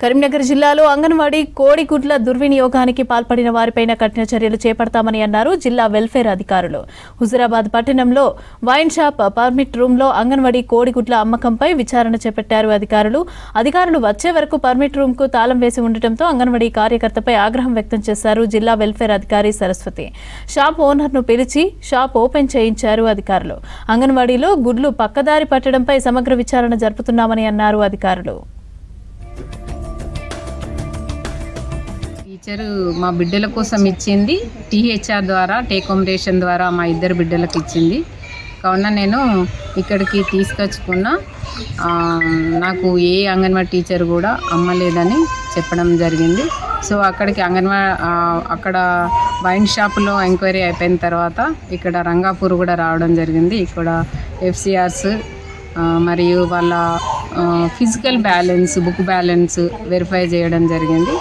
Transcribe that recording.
కరీంనగర్ జిల్లాలో అంగన్వాడీ కోడిగుడ్ల దుర్వినియోగానికి పాల్పడిన వారిపైన కఠిన చర్యలు చేపడతామని అన్నారు జిల్లా వెల్ఫేర్ అధికారులు. హుజురాబాద్ పట్టణంలో వైన్ షాప్ పర్మిట్ రూమ్ లో అంగన్వాడీ కోడిగుడ్ల అమ్మకంపై విచారణ చేపట్టారు అధికారులు వచ్చే వరకు పర్మిట్ రూమ్ కు తాళం వేసి ఉండటంతో అంగన్వాడీ కార్యకర్తపై ఆగ్రహం వ్యక్తం చేశారు జిల్లా వెల్ఫేర్ అధికారి సరస్వతి. షాప్ ఓనర్ ను పిలిచి షాప్ ఓపెన్ చేయించారు అధికారులు. అంగన్వాడీలో గుడ్లు పక్కదారి పట్టడంపై సమగ్ర విచారణ జరుపుతున్నామని అన్నారు అధికారులు. టీచర్ మా బిడ్డల కోసం ఇచ్చింది టీహెచ్ఆర్ ద్వారా టేక్ హోమ్ రేషన్ ద్వారా మా ఇద్దరు బిడ్డలకు ఇచ్చింది. కావున నేను ఇక్కడికి తీసుకొచ్చుకున్న నాకు ఏ అంగన్వాడీ టీచర్ కూడా అమ్మలేదని చెప్పడం జరిగింది. సో అక్కడికి అక్కడ వైన్ షాప్లో ఎంక్వైరీ అయిపోయిన తర్వాత ఇక్కడ రంగాపూర్ కూడా రావడం జరిగింది. ఇక్కడ ఎఫ్సిఆర్స్ మరియు వాళ్ళ physical balance book balance verify చేయడం జరిగింది.